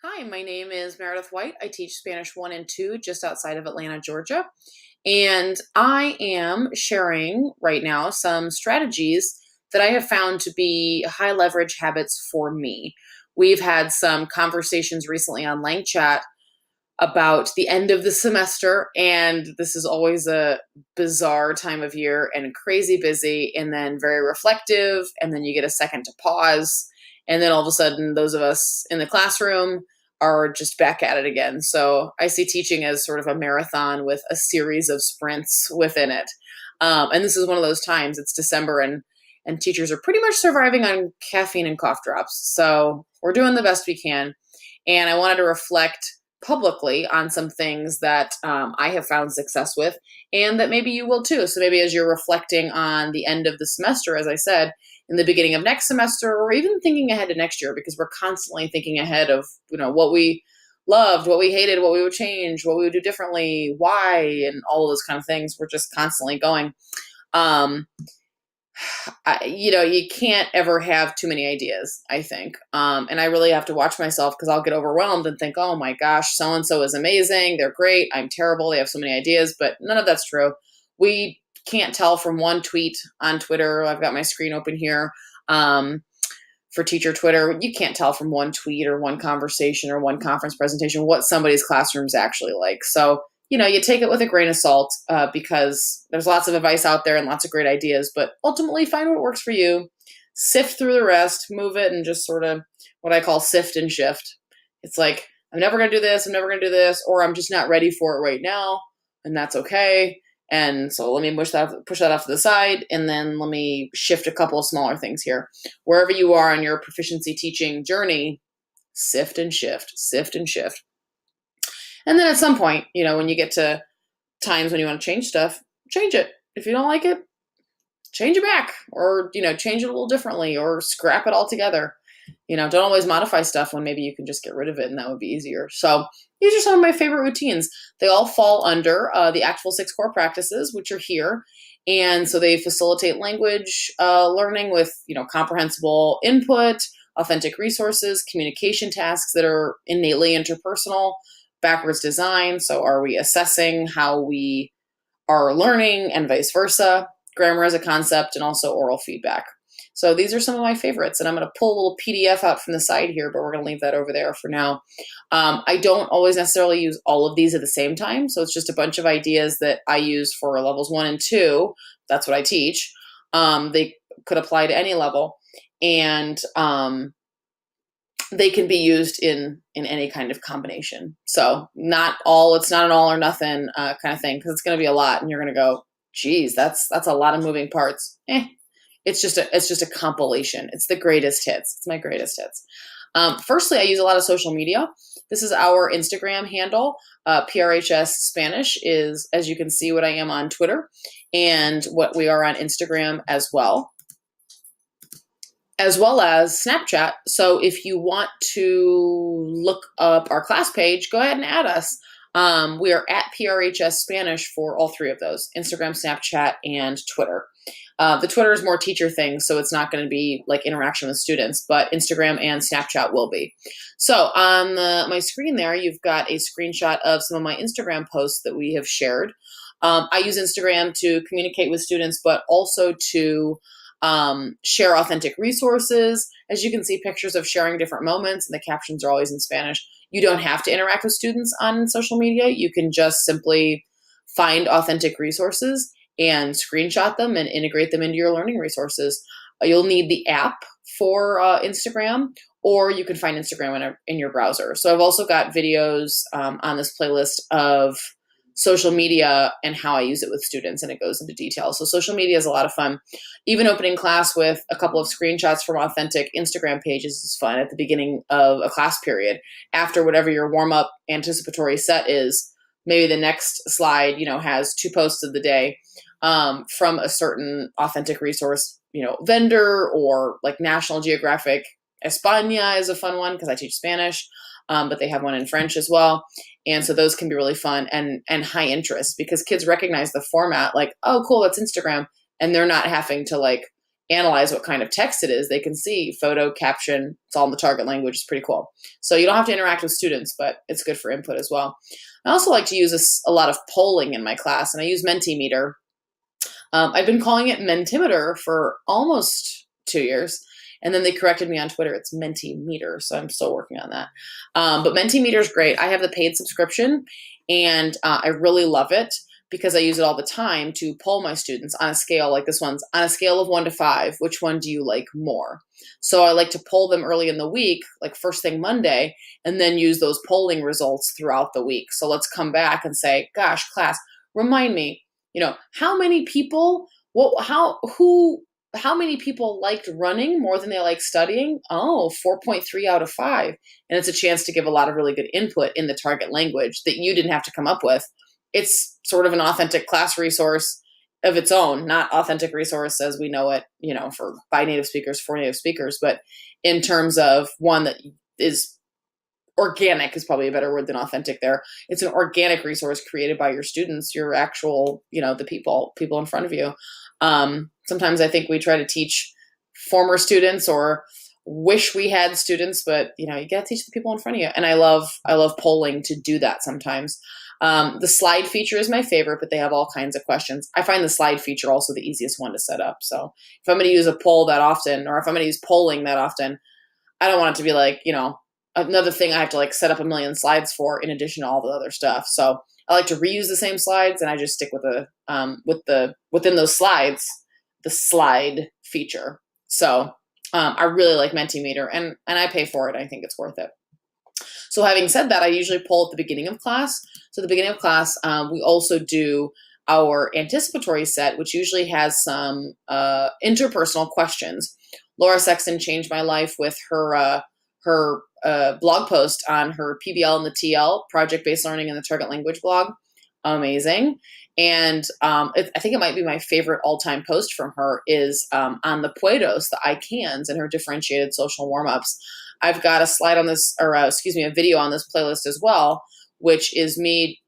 Hi, my name is Meredith White. I teach Spanish 1 and 2 just outside of Atlanta, Georgia. And I am sharing right now some strategies that I have found to be high leverage habits for me. We've had some conversations recently on Lang Chat about the end of the semester, and this is always a bizarre time of year and crazy busy, and then very reflective, and then you get a second to pause, and then all of a sudden, those of us in the classroom are just back at it again. So I see teaching as sort of a marathon with a series of sprints within it. And this is one of those times. It's December, and teachers are pretty much surviving on caffeine and cough drops. So we're doing the best we can. And I wanted to reflect publicly on some things that I have found success with, and that maybe you will too. So maybe as you're reflecting on the end of the semester, as I said, in the beginning of next semester, or even thinking ahead to next year, because we're constantly thinking ahead of what we loved, what we hated, what we would change, what we would do differently, why, and all of those kind of things. We're just constantly going. Um, you can't ever have too many ideas, I think. And I really have to watch myself because I'll get overwhelmed and think, oh my gosh, so-and-so is amazing. They're great. I'm terrible. They have so many ideas, but none of that's true. We can't tell from one tweet on Twitter. I've got my screen open here for teacher Twitter. You can't tell from one tweet or one conversation or one conference presentation what somebody's classroom is actually like. So you take it with a grain of salt because there's lots of advice out there and lots of great ideas, but ultimately find what works for you, sift through the rest, move it, and just sort of what I call sift and shift. It's like, I'm never going to do this, I'm never going to do this, or I'm just not ready for it right now, and that's okay. And so let me push that off to the side, and then let me shift a couple of smaller things here. Wherever you are on your proficiency teaching journey, sift and shift, sift and shift. And then at some point, when you get to times when you want to change stuff, change it. If you don't like it, change it back, or, change it a little differently, or scrap it altogether. Don't always modify stuff when maybe you can just get rid of it and that would be easier. So these are some of my favorite routines. They all fall under the actual 6 core practices, which are here. And so they facilitate language learning with, comprehensible input, authentic resources, communication tasks that are innately interpersonal, backwards design. So are we assessing how we are learning and vice versa, grammar as a concept, and also oral feedback. So these are some of my favorites, and I'm going to pull a little PDF out from the side here, but we're going to leave that over there for now. I don't always necessarily use all of these at the same time, so it's just a bunch of ideas that I use for levels 1 and 2. That's what I teach. They could apply to any level, and they can be used in any kind of combination. So it's not an all or nothing kind of thing, because it's going to be a lot, and you're going to go, geez, that's a lot of moving parts. It's just a compilation. It's the greatest hits. It's my greatest hits. Firstly, I use a lot of social media. This is our Instagram handle. PRHS Spanish is, as you can see, what I am on Twitter, and what we are on Instagram as well as Snapchat. So if you want to look up our class page, go ahead and add us. We are at PRHS Spanish for all 3 of those: Instagram, Snapchat, and Twitter. The Twitter is more teacher things, so it's not going to be like interaction with students, but Instagram and Snapchat will be. So on my screen there, you've got a screenshot of some of my Instagram posts that we have shared. I use Instagram to communicate with students, but also to share authentic resources. As you can see, pictures of sharing different moments, and the captions are always in Spanish. You don't have to interact with students on social media. You can just simply find authentic resources and screenshot them and integrate them into your learning resources. You'll need the app for Instagram, or you can find Instagram in your browser. So I've also got videos on this playlist of social media and how I use it with students, and it goes into detail. So social media is a lot of fun. Even opening class with a couple of screenshots from authentic Instagram pages is fun at the beginning of a class period. After whatever your warm-up anticipatory set is, maybe the next slide, has 2 posts of the day from a certain authentic resource, vendor, or like National Geographic España is a fun one because I teach Spanish, but they have one in French as well. And so those can be really fun and high interest, because kids recognize the format, like, oh, cool, that's Instagram. And they're not having to like analyze what kind of text it is, they can see photo, caption, it's all in the target language. It's pretty cool. So you don't have to interact with students, but it's good for input as well. I also like to use a lot of polling in my class, and I use Mentimeter. I've been calling it Mentimeter for almost 2 years. And then they corrected me on Twitter. It's Mentimeter. So I'm still working on that. But Mentimeter is great. I have the paid subscription, and I really love it because I use it all the time to poll my students on a scale like this one's on a scale of 1 to 5. Which one do you like more? So I like to poll them early in the week, like first thing Monday, and then use those polling results throughout the week. So let's come back and say, gosh, class, remind me, how many people, how many people liked running more than they like studying? Oh, 4.3 out of 5. And it's a chance to give a lot of really good input in the target language that you didn't have to come up with. It's sort of an authentic class resource of its own, not authentic resource as we know it, by native speakers, for native speakers, but in terms of one that is organic is probably a better word than authentic there. It's an organic resource created by your students, your actual, the people in front of you. Sometimes I think we try to teach former students or wish we had students, but you got to teach the people in front of you. And I love polling to do that sometimes. The slide feature is my favorite, but they have all kinds of questions. I find the slide feature also the easiest one to set up. So if I'm going to use a poll that often, or if I'm going to use polling that often, I don't want it to be like, another thing I have to like set up a million slides for in addition to all the other stuff. So I like to reuse the same slides, and I just stick with within those slides, the slide feature. So I really like Mentimeter, and I pay for it. I think it's worth it. So having said that, I usually poll at the beginning of class. So at the beginning of class, we also do our anticipatory set, which usually has some interpersonal questions. Laura Sexton changed my life with her blog post on her PBL and the TL, project-based learning in the target language blog. Amazing. And I think it might be my favorite all-time post from her is on the Puedos, the I cans, and her differentiated social warm-ups. I've got a slide on this, a video on this playlist as well, which is me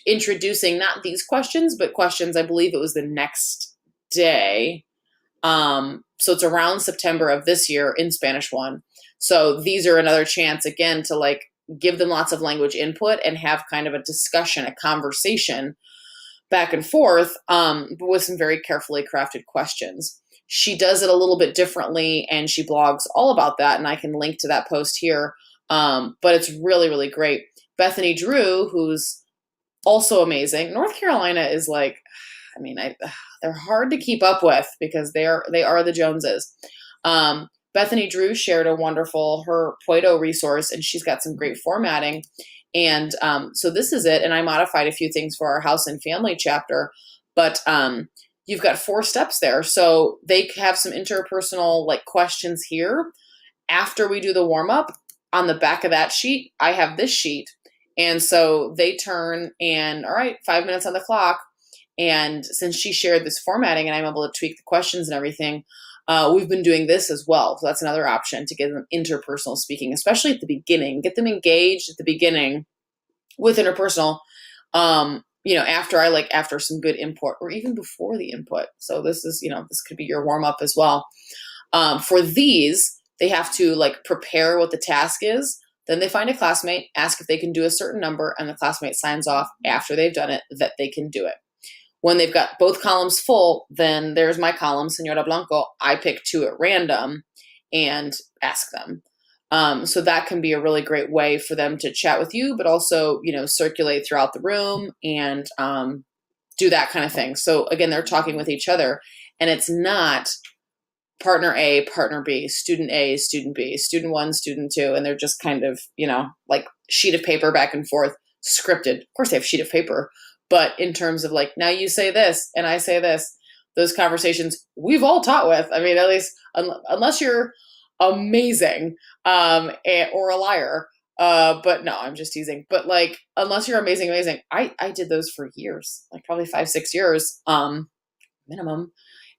introducing not these questions, but questions, I believe it was the next day. So it's around September of this year in Spanish 1. So these are another chance, again, to like give them lots of language input and have kind of a discussion, a conversation back and forth, but with some very carefully crafted questions. She does it a little bit differently, and she blogs all about that, and I can link to that post here. But it's really, really great. Bethany Drew, who's also amazing. North Carolina is like, they're hard to keep up with because they are the Joneses. Bethany Drew shared her Puedo resource, and she's got some great formatting. And so this is it. And I modified a few things for our house and family chapter, but you've got 4 steps there. So they have some interpersonal like questions here. After we do the warm up, on the back of that sheet, I have this sheet. And so they turn and, all right, 5 minutes on the clock. And since she shared this formatting and I'm able to tweak the questions and everything, we've been doing this as well. So that's another option to get them interpersonal speaking, especially at the beginning. Get them engaged at the beginning with interpersonal, after some good input or even before the input. So this is, this could be your warm up as well. For these, they have to like prepare what the task is. Then they find a classmate, ask if they can do a certain number, and the classmate signs off after they've done it that they can do it. When they've got both columns full, then there's my column, Senora Blanco. I pick 2 at random and ask them. So that can be a really great way for them to chat with you, but also, circulate throughout the room and do that kind of thing. So again, they're talking with each other, and it's not partner A, partner B, student A, student B, student 1, student 2, and they're just kind of, like sheet of paper back and forth, scripted. Of course they have sheet of paper, but in terms of like, now you say this and I say this, those conversations we've all taught with. I mean, at least unless you're amazing or a liar, but no, I'm just teasing. But like, unless you're amazing, I did those for years, like probably 5-6 years minimum.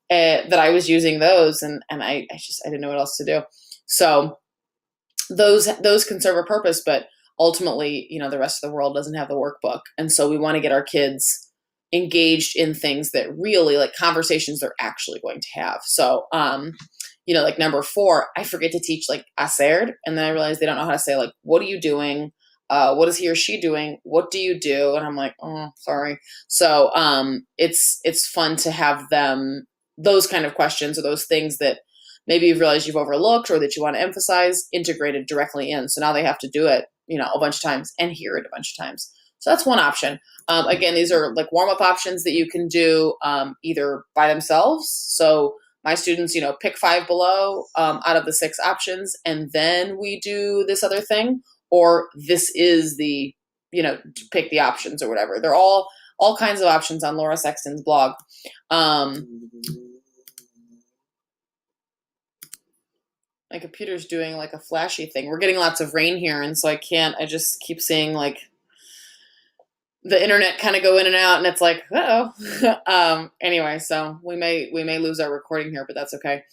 That I was using those, and I didn't know what else to do. So those can serve a purpose, but ultimately, the rest of the world doesn't have the workbook, and so we want to get our kids engaged in things that really, like, conversations they're actually going to have. So, like number 4, I forget to teach like hacer, and then I realize they don't know how to say like, what are you doing? What is he or she doing? What do you do? And I'm like, oh, sorry. So it's fun to have them, those kind of questions or those things that maybe you've realized you've overlooked or that you want to emphasize, integrated directly in. So now they have to do it, a bunch of times and hear it a bunch of times. So that's one option. Again, these are like warm-up options that you can do either by themselves. So my students, pick 5 below out of the 6 options, and then we do this other thing, or this is the, pick the options or whatever. They're all kinds of options on Laura Sexton's blog. My computer's doing like a flashy thing. We're getting lots of rain here, and so I just keep seeing like the internet kind of go in and out, and it's like, uh-oh. Anyway, so we may lose our recording here, but that's okay.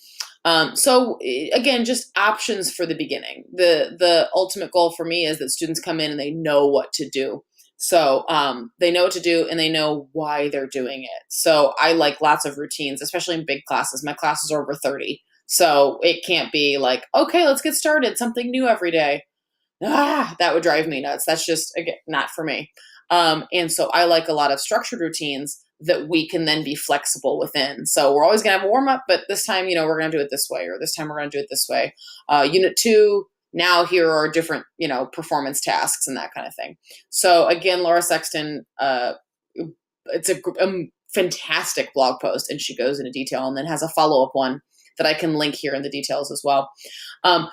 So again, just options for the beginning. The ultimate goal for me is that students come in and they know what to do. So they know what to do and they know why they're doing it. So I like lots of routines, especially in big classes. My classes are over 30. So it can't be like, okay, let's get started, something new every day. That would drive me nuts. That's just, again, not for me. And so I like a lot of structured routines that we can then be flexible within. So we're always going to have a warm up, but this time, we're going to do it this way, or this time we're going to do it this way. Unit 2, now here are different, performance tasks and that kind of thing. So again, Laura Sexton, it's a fantastic blog post, and she goes into detail and then has a follow-up one that I can link here in the details as well.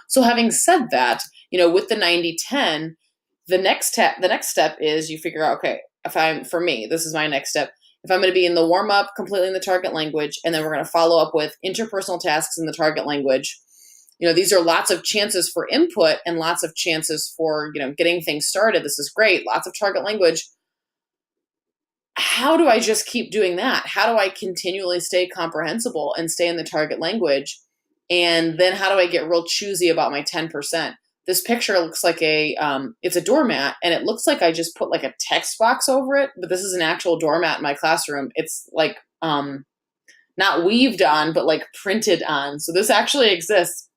So having said that, with the 90-10, the next step is you figure out, okay, for me, this is my next step. If I'm going to be in the warm up completely in the target language, and then we're going to follow up with interpersonal tasks in the target language, these are lots of chances for input and lots of chances for, getting things started. This is great. Lots of target language. How do I just keep doing that? How do I continually stay comprehensible and stay in the target language? And then how do I get real choosy about my 10%? This picture looks like it's a doormat, and it looks like I just put like a text box over it, but this is an actual doormat in my classroom. It's like, not weaved on, but like printed on. So this actually exists.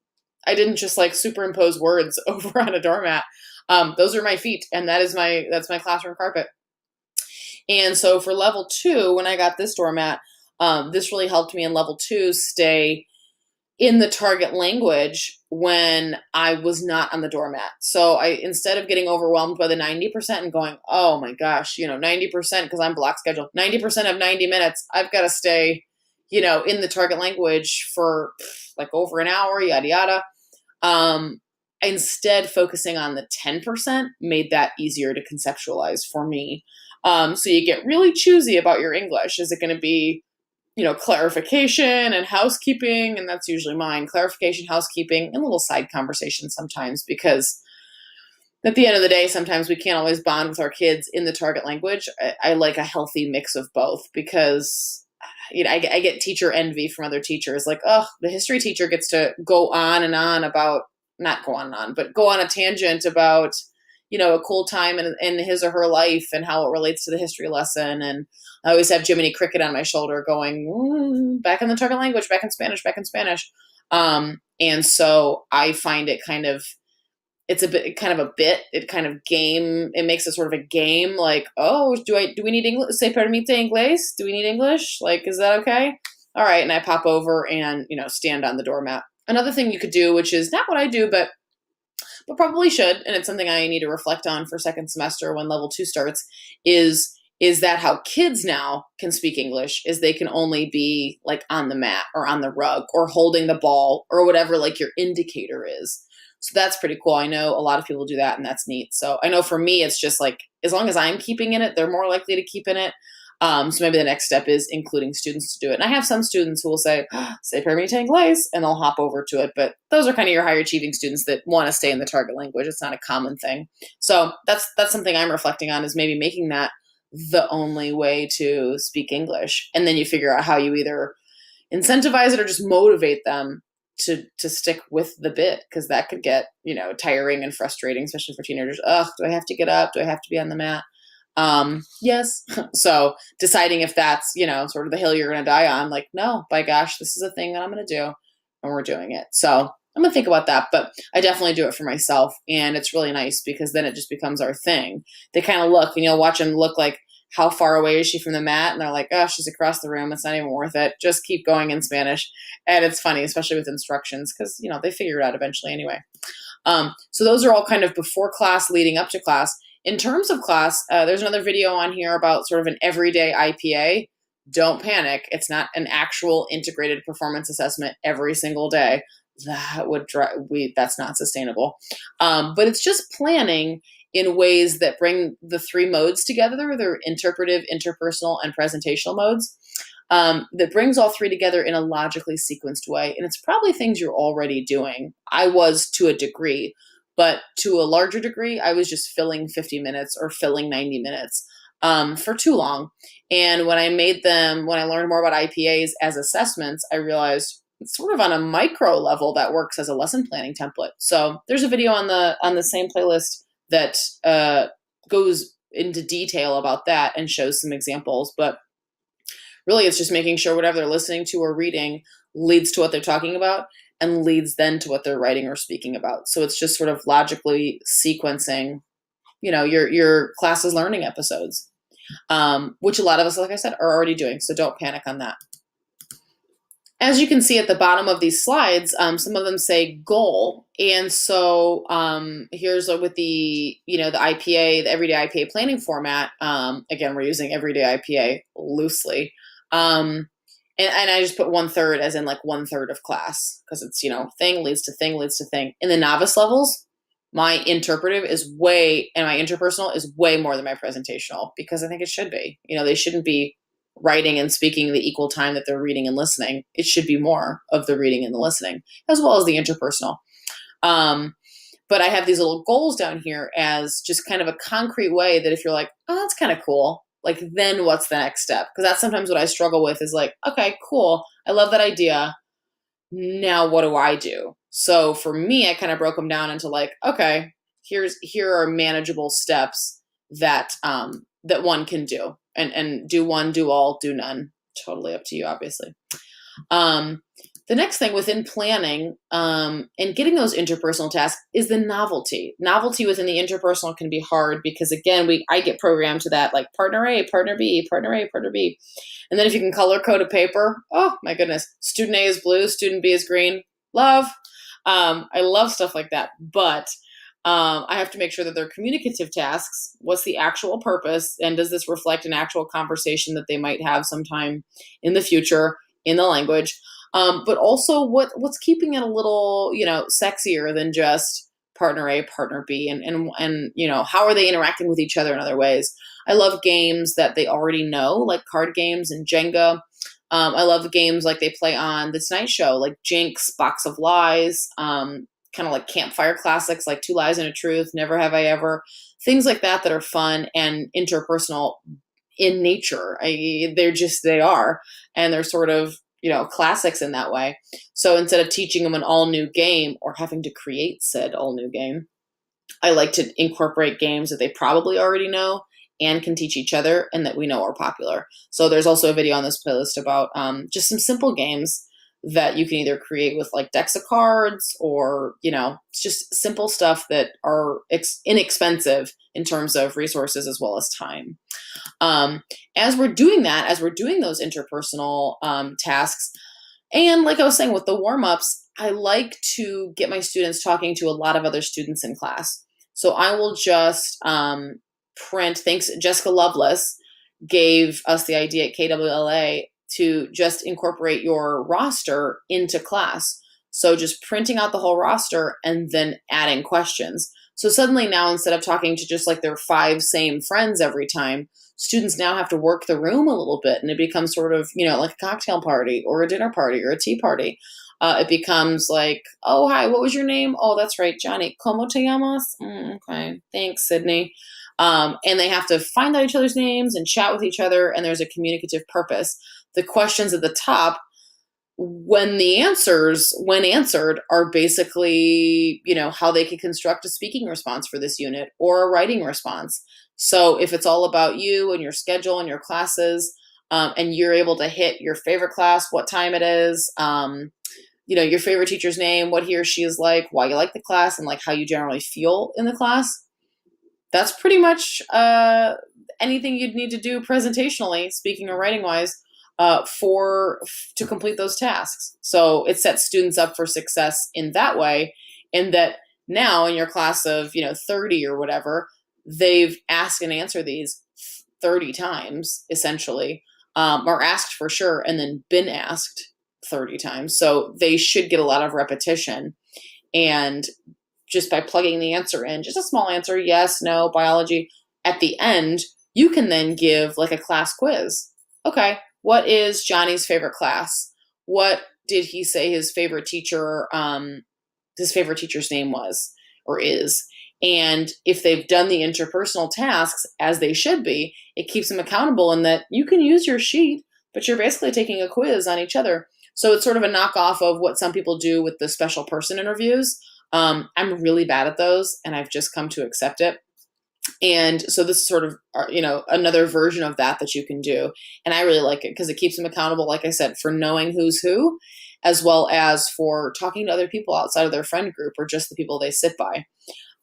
I didn't just like superimpose words over on a doormat. Those are my feet, and that's my classroom carpet. And so for level 2, when I got this doormat, this really helped me in level 2 stay in the target language when I was not on the doormat. So instead of getting overwhelmed by the 90% and going, oh my gosh, 90%, because I'm block scheduled, 90% of 90 minutes, I've got to stay, in the target language for like over an hour, yada, yada. Instead, focusing on the 10% made that easier to conceptualize for me. So you get really choosy about your English. Is it going to be, clarification and housekeeping? And that's usually mine. Clarification, housekeeping, and little side conversations sometimes, because at the end of the day, sometimes we can't always bond with our kids in the target language. I like a healthy mix of both, because I get teacher envy from other teachers. Like, oh, the history teacher gets to go on and on about, not go on and on, but go on a tangent about, a cool time in his or her life and how it relates to the history lesson. And I always have Jiminy Cricket on my shoulder going, back in the target language, back in Spanish. And so I find it it's a bit, it kind of game. It makes it sort of a game. Like, oh, do we need English? Say, permite inglés? Do we need English? Like, is that okay? All right. And I pop over and, stand on the doormat. Another thing you could do, which is not what I do, but probably should, and it's something I need to reflect on for second semester when level 2 starts, is that how kids now can speak English is they can only be like on the mat or on the rug or holding the ball or whatever like your indicator is. So that's pretty cool. I know a lot of people do that, and that's neat. So I know for me, it's just like, as long as I'm keeping in it, they're more likely to keep in it. So maybe the next step is including students to do it. And I have some students who will say permite inglés, and they'll hop over to it. But those are kind of your higher achieving students that want to stay in the target language. It's not a common thing. So that's something I'm reflecting on, is maybe making that the only way to speak English. And then you figure out how you either incentivize it or just motivate them to stick with the bit, because that could get, tiring and frustrating, especially for teenagers. Ugh, do I have to get up? Do I have to be on the mat? Yes. So deciding if that's, sort of the hill you're going to die on, like, no, by gosh, this is a thing that I'm going to do, and we're doing it. So I'm going to think about that, but I definitely do it for myself. And it's really nice because then it just becomes our thing. They kind of look, and you'll watch them look like, how far away is she from the mat? And they're like, oh, she's across the room. It's not even worth it. Just keep going in Spanish. And it's funny, especially with instructions, because, they figure it out eventually anyway. So those are all kind of before class, leading up to class. In terms of class, there's another video on here about sort of an everyday IPA. Don't panic. It's not an actual integrated performance assessment every single day. That would that's not sustainable. But it's just planning in ways that bring the three modes together. They're interpretive, interpersonal, and presentational modes. That brings all three together in a logically sequenced way. And it's probably things you're already doing. I was to a degree, but to a larger degree, I was just filling 50 minutes or filling 90 minutes for too long. And when I learned more about IPAs as assessments, I realized it's sort of on a micro level that works as a lesson planning template. So there's a video on the same playlist that goes into detail about that and shows some examples. But really, it's just making sure whatever they're listening to or reading leads to what they're talking about and leads then to what they're writing or speaking about. So it's just sort of logically sequencing, your class's learning episodes, which a lot of us, like I said, are already doing. So don't panic on that. As you can see at the bottom of these slides, some of them say goal. And so here's with the IPA, the everyday IPA planning format. Again, we're using everyday IPA loosely. And I just put 1/3 as in like 1/3 of class because it's, thing leads to thing leads to thing. In the novice levels, my interpretive and my interpersonal is way more than my presentational because I think it should be. They shouldn't be writing and speaking the equal time that they're reading and listening. It should be more of the reading and the listening as well as the interpersonal. But I have these little goals down here as just kind of a concrete way that if you're like, oh, that's kind of cool. Like, then what's the next step? Because that's sometimes what I struggle with is like, okay, cool. I love that idea. Now what do I do? So for me, I kind of broke them down into like, okay, here are manageable steps that that one can do. And do one, do all, do none. Totally up to you, obviously. The next thing within planning and getting those interpersonal tasks is the novelty. Novelty within the interpersonal can be hard because, again, I get programmed to that, like partner A, partner B, partner A, partner B. And then if you can color code a paper, oh my goodness, student A is blue, student B is green. Love. I love stuff like that. But I have to make sure that they're communicative tasks. What's the actual purpose? And does this reflect an actual conversation that they might have sometime in the future in the language? But also what's keeping it a little, sexier than just partner A, partner B, and how are they interacting with each other in other ways? I love games that they already know, like card games and Jenga. I love games like they play on The Tonight Show, like Jinx, Box of Lies, kind of like campfire classics like Two Lies and a Truth, Never Have I Ever, things like that are fun and interpersonal in nature. They are, and they're sort of, classics in that way. So instead of teaching them an all new game or having to create said all new game, I like to incorporate games that they probably already know and can teach each other and that we know are popular. So there's also a video on this playlist about just some simple games that you can either create with like decks of cards or, just simple stuff that are inexpensive in terms of resources as well as time. As we're doing those interpersonal tasks, and like I was saying with the warm-ups, I like to get my students talking to a lot of other students in class. So I will just print, thanks, Jessica Lovelace gave us the idea at KWLA to just incorporate your roster into class. So just printing out the whole roster and then adding questions. So suddenly now, instead of talking to just like their 5 same friends every time, students now have to work the room a little bit, and it becomes sort of, like a cocktail party or a dinner party or a tea party. It becomes like, oh, hi, what was your name? Oh, that's right, Johnny. ¿Cómo te llamas? Okay, thanks, Sydney. And they have to find out each other's names and chat with each other, and there's a communicative purpose. The questions at the top when answered, are basically, how they could construct a speaking response for this unit or a writing response. So if it's all about you and your schedule and your classes, and you're able to hit your favorite class, what time it is, your favorite teacher's name, what he or she is like, why you like the class, and like how you generally feel in the class, that's pretty much anything you'd need to do presentationally, speaking or writing wise, to complete those tasks. So it sets students up for success in that way, in that now in your class of 30 or whatever, they've asked and answered these 30 times essentially, or asked for sure, and then been asked 30 times. So they should get a lot of repetition. And just by plugging the answer in, just a small answer, yes, no, biology, at the end, you can then give like a class quiz. Okay, what is Johnny's favorite class? What did he say his favorite teacher's name was or is? And if they've done the interpersonal tasks as they should be, it keeps them accountable in that you can use your sheet, but you're basically taking a quiz on each other. So it's sort of a knockoff of what some people do with the special person interviews. I'm really bad at those, and I've just come to accept it. And so this is sort of, another version of that you can do. And I really like it because it keeps them accountable, like I said, for knowing who's who, as well as for talking to other people outside of their friend group or just the people they sit by.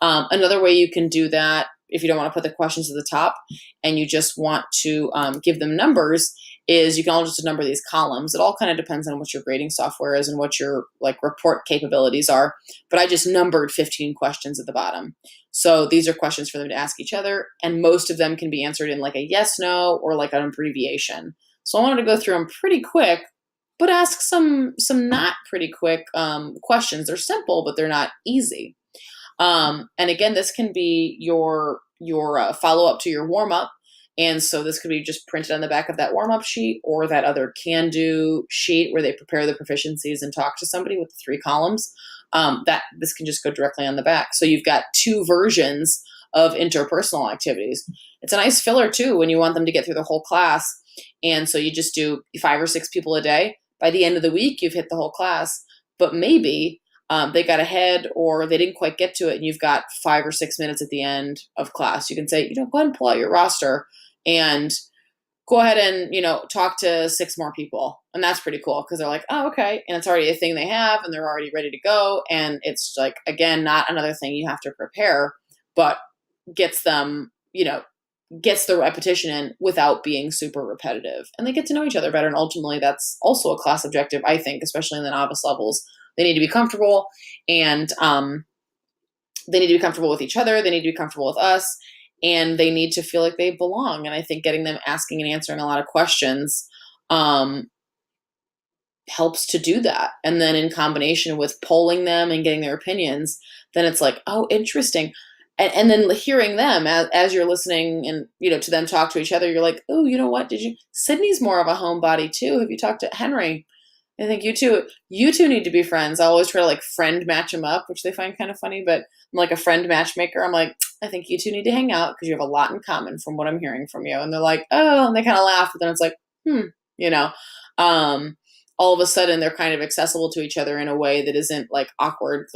Another way you can do that, if you don't want to put the questions at the top and you just want to give them numbers, is you can all just number these columns. It all kind of depends on what your grading software is and what your report capabilities are. But I just numbered 15 questions at the bottom. So these are questions for them to ask each other, and most of them can be answered in like a yes, no, or like an abbreviation. So I wanted to go through them pretty quick, but ask some not pretty quick questions. They're simple, but they're not easy. And again, this can be your follow-up to your warm-up. And so this could be just printed on the back of that warm-up sheet or that other can-do sheet where they prepare the proficiencies and talk to somebody with the 3 columns. That this can just go directly on the back. So you've got 2 versions of interpersonal activities. It's a nice filler too when you want them to get through the whole class. And so you just do 5 or 6 people a day. By the end of the week, you've hit the whole class. But maybe they got ahead or they didn't quite get to it, and you've got 5 or 6 minutes at the end of class. You can say, go ahead and pull out your roster and go ahead and, talk to 6 more people. And that's pretty cool because they're like, oh, okay. And it's already a thing they have and they're already ready to go. And it's like, again, not another thing you have to prepare, but gets them, gets the repetition in without being super repetitive. And they get to know each other better. And ultimately, that's also a class objective, I think, especially in the novice levels. They need to be comfortable, and they need to be comfortable with each other. They need to be comfortable with us, and they need to feel like they belong. And I think getting them asking and answering a lot of questions helps to do that. And then in combination with polling them and getting their opinions, then it's like, oh, interesting. And then hearing them as you're listening and, to them talk to each other, you're like, oh, you know what? Sydney's more of a homebody too. Have you talked to Henry? I think you two need to be friends. I always try to friend match them up, which they find kind of funny, but I'm like a friend matchmaker. I'm like, I think you two need to hang out because you have a lot in common from what I'm hearing from you. And they're like, oh, and they kind of laugh, but then it's like, all of a sudden they're kind of accessible to each other in a way that isn't awkward,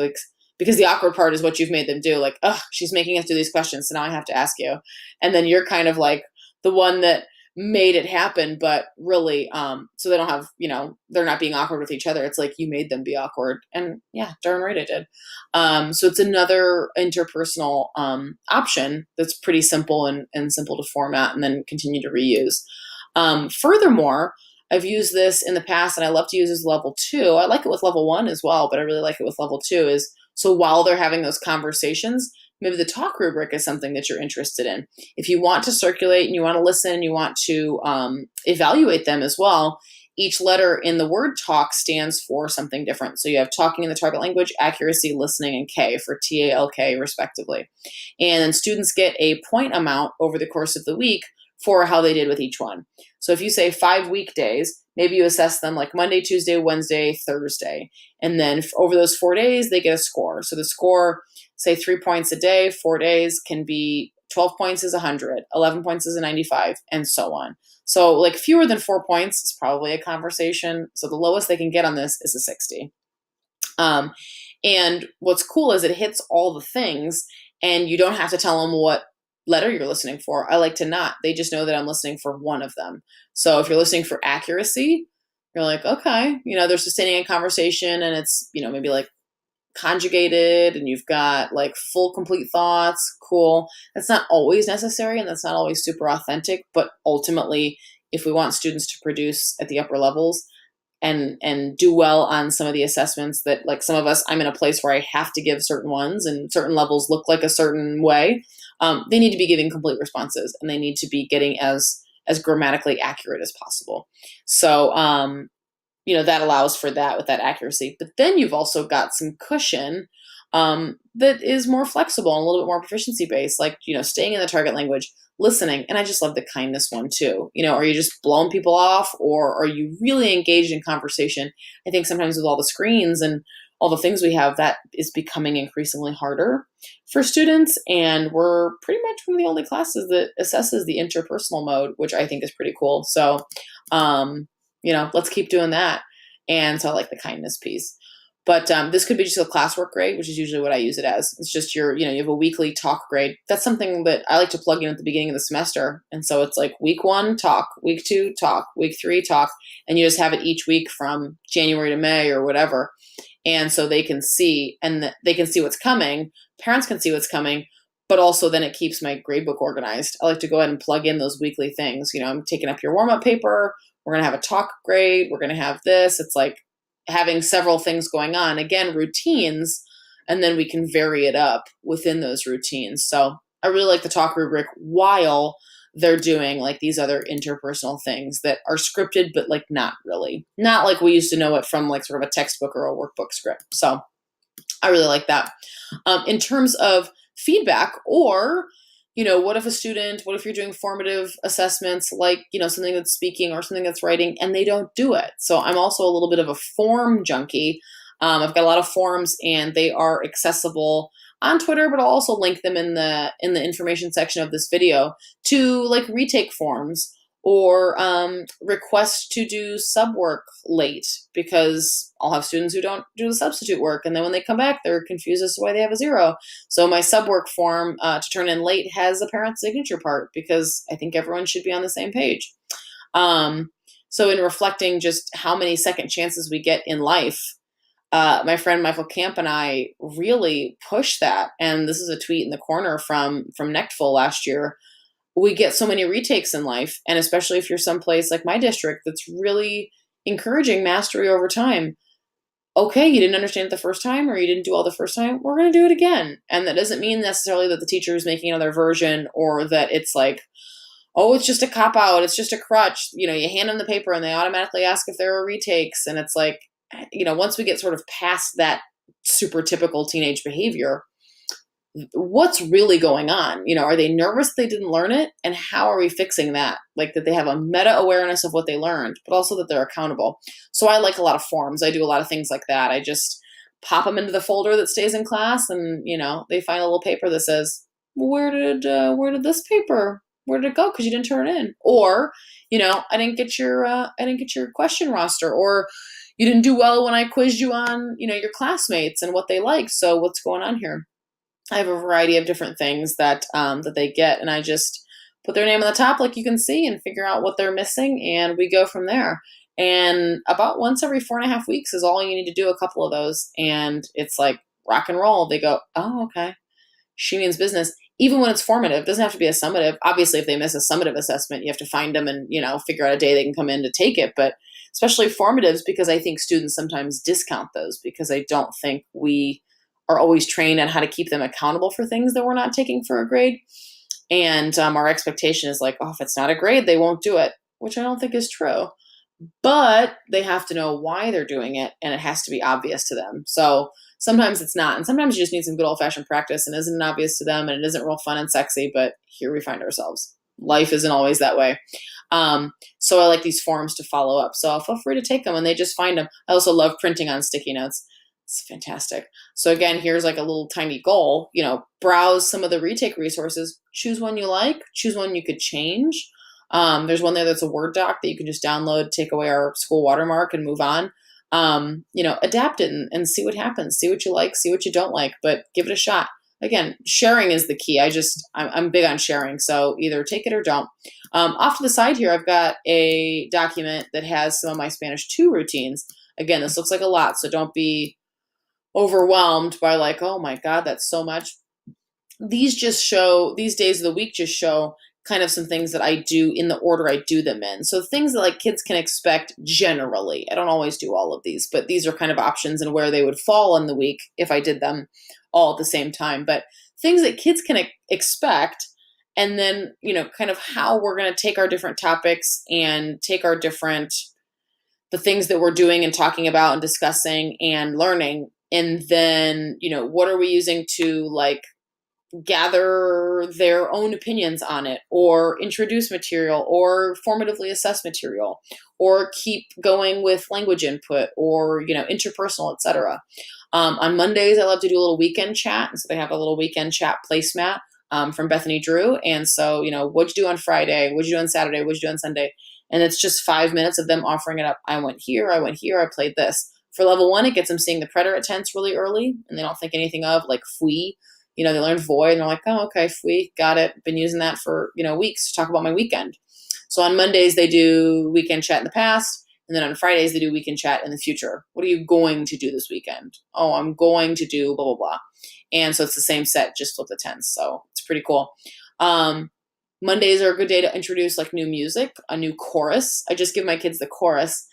because the awkward part is what you've made them do. Like, oh, she's making us do these questions, so now I have to ask you. And then you're kind of like the one that made it happen, but really, so they don't have, they're not being awkward with each other. It's like you made them be awkward. And yeah, darn right I did. So it's another interpersonal option that's pretty simple and simple to format and then continue to reuse. Furthermore, I've used this in the past, and I love to use this level 2. I like it with level 1 as well, but I really like it with level 2 is, so while they're having those conversations, maybe the talk rubric is something that you're interested in. If you want to circulate and you want to listen and you want to evaluate them as well, each letter in the word talk stands for something different. So you have talking in the target language, accuracy, listening, and K for TALK respectively. And then students get a point amount over the course of the week for how they did with each one. So if you say 5 weekdays, maybe you assess them like Monday, Tuesday, Wednesday, Thursday. And then over those 4 days, they get a score. So the score, say 3 points a day, 4 days can be 12 points is 100, 11 points is a 95, and so on. So like fewer than 4 points is probably a conversation. So the lowest they can get on this is a 60. And what's cool is it hits all the things, and you don't have to tell them what letter you're listening for. I like to not. They just know that I'm listening for one of them. So if you're listening for accuracy, you're like, okay, they're sustaining a conversation, and it's, maybe like conjugated, and you've got like full complete thoughts. Cool. That's not always necessary, and that's not always super authentic, but ultimately, if we want students to produce at the upper levels and do well on some of the assessments that, like, some of us, I'm in a place where I have to give certain ones, and certain levels look like a certain way. They need to be giving complete responses, and they need to be getting as grammatically accurate as possible. So, that allows for that with that accuracy. But then you've also got some cushion that is more flexible and a little bit more proficiency based, like, staying in the target language, listening. And I just love the kindness one too. Are you just blowing people off, or are you really engaged in conversation? I think sometimes with all the screens and all the things we have, that is becoming increasingly harder for students. And we're pretty much one of the only classes that assesses the interpersonal mode, which I think is pretty cool. So, let's keep doing that. And so I like the kindness piece. But this could be just a classwork grade, which is usually what I use it as. It's just you have a weekly talk grade. That's something that I like to plug in at the beginning of the semester. And so it's like week 1, talk, week 2, talk, week 3, talk. And you just have it each week from January to May or whatever. And so they can see, and they can see what's coming. Parents can see what's coming. But also then it keeps my gradebook organized. I like to go ahead and plug in those weekly things. I'm taking up your warm-up paper. We're going to have a talk grade. We're going to have this. It's like having several things going on. Again, routines, and then we can vary it up within those routines. So I really like the talk rubric while they're doing like these other interpersonal things that are scripted, but like not really. Not like we used to know it from like sort of a textbook or a workbook script. So I really like that. In terms of feedback, or what if you're doing formative assessments, like, something that's speaking or something that's writing, and they don't do it. So I'm also a little bit of a form junkie. I've got a lot of forms, and they are accessible on Twitter, but I'll also link them in the information section of this video to like retake forms, or request to do sub work late, because I'll have students who don't do the substitute work, and then when they come back, they're confused as to why they have a 0. So my sub work form to turn in late has a parent signature part, because I think everyone should be on the same page. So in reflecting just how many second chances we get in life, my friend Michael Camp and I really push that. And this is a tweet in the corner from Nectful last year. We get so many retakes in life, and especially if you're someplace like my district that's really encouraging mastery over time. Okay, you didn't understand it the first time, or you didn't do all the first time, we're going to do it again. And that doesn't mean necessarily that the teacher is making another version, or that it's like, oh, it's just a cop-out, it's just a crutch. You hand them the paper and they automatically ask if there are retakes. And it's like, once we get sort of past that super typical teenage behavior, what's really going on? Are they nervous they didn't learn it? And how are we fixing that? Like, that they have a meta awareness of what they learned, but also that they're accountable. So I like a lot of forms. I do a lot of things like that. I just pop them into the folder that stays in class, and, they find a little paper that says, where did this paper, where did it go? Cause you didn't turn it in. Or, I didn't get your question roster, or you didn't do well when I quizzed you on, your classmates and what they like. So what's going on here? I have a variety of different things that they get, and I just put their name on the top, like you can see, and figure out what they're missing, and we go from there. And about once every 4.5 weeks is all you need to do a couple of those, and it's like rock and roll. They go, oh, okay, she means business. Even when it's formative, it doesn't have to be a summative. Obviously, if they miss a summative assessment, you have to find them and figure out a day they can come in to take it. But especially formatives, because I think students sometimes discount those, because I don't think we are always trained on how to keep them accountable for things that we're not taking for a grade. And our expectation is like, oh, if it's not a grade, they won't do it, which I don't think is true. But they have to know why they're doing it, and it has to be obvious to them. So sometimes it's not. And sometimes you just need some good old-fashioned practice, and isn't obvious to them, and it isn't real fun and sexy, but here we find ourselves. Life isn't always that way. So I like these forms to follow up. So feel free to take them, and they just find them. I also love printing on sticky notes. It's fantastic. So again, here's like a little tiny goal, browse some of the retake resources, choose one you like, choose one you could change. There's one there that's a Word doc that you can just download, take away our school watermark and move on. Adapt it and see what happens, see what you like, see what you don't like, but give it a shot. Again, sharing is the key. I'm big on sharing. So either take it or don't. Off to the side here, I've got a document that has some of my Spanish 2 routines. Again, this looks like a lot, so don't be overwhelmed by like, oh my God, that's so much. These days of the week just show kind of some things that I do in the order I do them in. So things that like kids can expect generally. I don't always do all of these, but these are kind of options and where they would fall in the week if I did them all at the same time. But things that kids can expect, and then, kind of how we're going to take our different topics and take the things that we're doing and talking about and discussing and learning. And then, what are we using to like gather their own opinions on it, or introduce material, or formatively assess material, or keep going with language input, or interpersonal, etc. On Mondays, I love to do a little weekend chat, and so they have a little weekend chat placemat from Bethany Drew. And so, what'd you do on Friday? What'd you do on Saturday? What'd you do on Sunday? And it's just 5 minutes of them offering it up. I went here, I played this. For level 1, it gets them seeing the preterite tense really early, and they don't think anything of like fui. They learn void, and they're like, oh, okay, fui, got it. Been using that for, weeks to talk about my weekend. So on Mondays, they do weekend chat in the past, and then on Fridays, they do weekend chat in the future. What are you going to do this weekend? Oh, I'm going to do blah, blah, blah. And so it's the same set, just with the tense. So it's pretty cool. Mondays are a good day to introduce like new music, a new chorus. I just give my kids the chorus.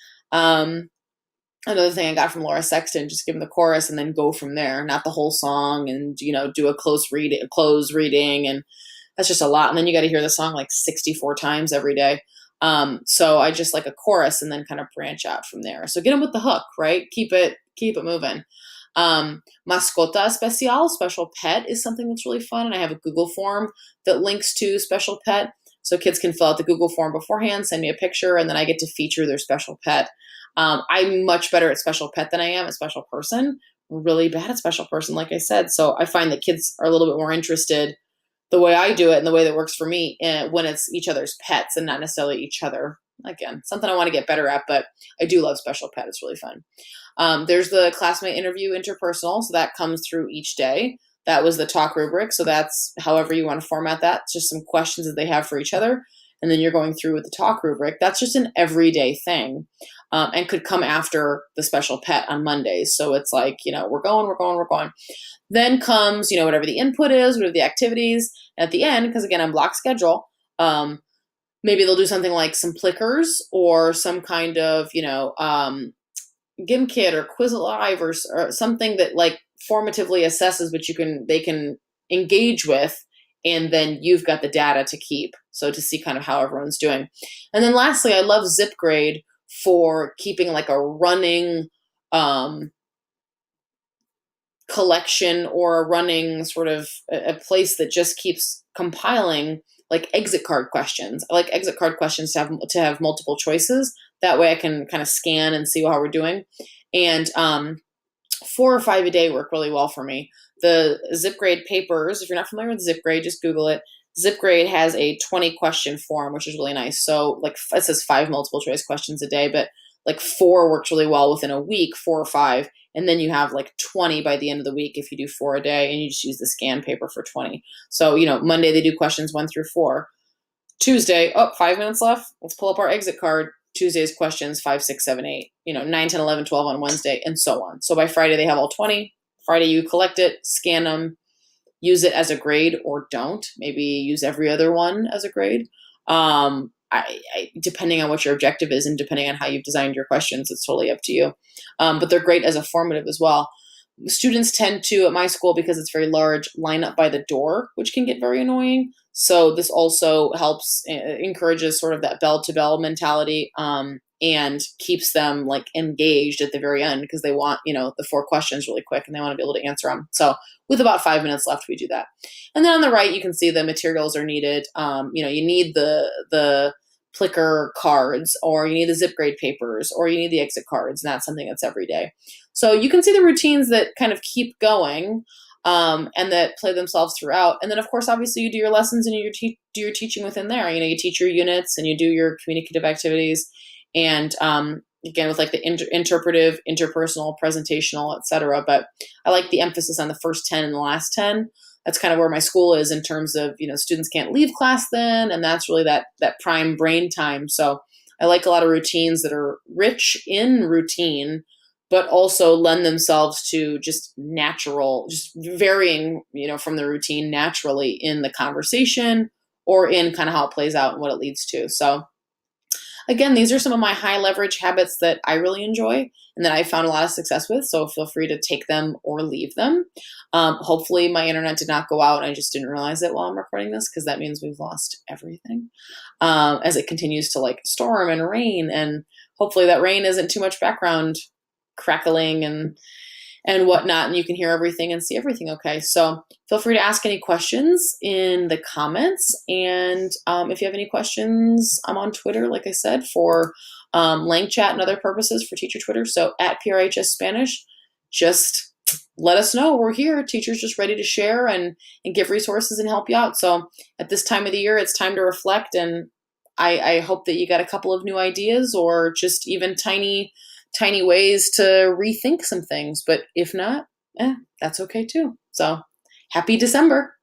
Another thing I got from Laura Sexton, just give them the chorus and then go from there, not the whole song, and, do a close reading. And that's just a lot. And then you got to hear the song like 64 times every day. So I just like a chorus and then kind of branch out from there. So get them with the hook, right? Keep it moving. Mascota especial, special pet, is something that's really fun. And I have a Google form that links to special pet. So kids can fill out the Google form beforehand, send me a picture, and then I get to feature their special pet. I'm much better at special pet than I am at special person. Really bad at special person, like I said. So I find that kids are a little bit more interested the way I do it and the way that works for me when it's each other's pets and not necessarily each other. Again, something I want to get better at, but I do love special pet. It's really fun. There's the classmate interview interpersonal. So that comes through each day. That was the talk rubric. So that's however you want to format that. It's just some questions that they have for each other. And then you're going through with the talk rubric. That's just an everyday thing, and could come after the special pet on Mondays. So it's like, we're going. Then comes, whatever the input is, whatever the activities. At the end, because again, I'm block schedule, maybe they'll do something like some plickers or some kind of, GimKit or Quiz Alive or something that like formatively assesses what they can engage with. And then you've got the data to keep. So to see kind of how everyone's doing. And then lastly, I love ZipGrade for keeping like a running collection, or a running sort of a place that just keeps compiling like exit card questions. I like exit card questions to have multiple choices. That way I can kind of scan and see how we're doing. And 4 or 5 a day work really well for me. The ZipGrade papers, if you're not familiar with ZipGrade, just Google it. ZipGrade has a 20 question form, which is really nice. So like it says 5 multiple choice questions a day, but like 4 works really well within a week, 4 or 5. And then you have like 20 by the end of the week if you do 4 a day, and you just use the scan paper for 20. So, Monday they do questions 1 through 4. Tuesday, 5 minutes left. Let's pull up our exit card. Tuesday's questions 5, 6, 7, 8, 9, 10, 11, 12 on Wednesday, and so on. So by Friday they have all 20. Friday you collect it, scan them, use it as a grade, or don't. Maybe use every other one as a grade. Depending on what your objective is and depending on how you've designed your questions, it's totally up to you. But they're great as a formative as well. Students tend to, at my school, because it's very large, line up by the door, which can get very annoying. So this also helps, encourages sort of that bell-to-bell mentality, and keeps them like engaged at the very end, because they want, the 4 questions really quick and they want to be able to answer them. So with about 5 minutes left, we do that. And then on the right, you can see the materials are needed. You need the Plickr cards, or you need the ZipGrade papers, or you need the exit cards, and that's something that's every day. So you can see the routines that kind of keep going, and that play themselves throughout. And then, of course, obviously, you do your lessons and do your teaching within there. You teach your units and you do your communicative activities, and again, with like the interpretive, interpersonal, presentational, etc. But I like the emphasis on the first 10 and the last 10. That's kind of where my school is in terms of, students can't leave class then, and that's really that prime brain time. So I like a lot of routines that are rich in routine, but also lend themselves to just natural, just varying, from the routine naturally in the conversation or in kind of how it plays out and what it leads to. So again, these are some of my high leverage habits that I really enjoy and that I found a lot of success with. So feel free to take them or leave them. Hopefully my internet did not go out. I just didn't realize it while I'm recording this, because that means we've lost everything as it continues to like storm and rain. And hopefully that rain isn't too much background crackling and whatnot, and you can hear everything and see everything okay. So feel free to ask any questions in the comments. And if you have any questions, I'm on Twitter, like I said, for Lang Chat and other purposes for teacher Twitter. So at PRHS Spanish, just let us know. We're here. Teachers just ready to share and give resources and help you out. So at this time of the year, it's time to reflect. And I hope that you got a couple of new ideas or just even tiny ways to rethink some things. But if not, that's okay too. So happy December.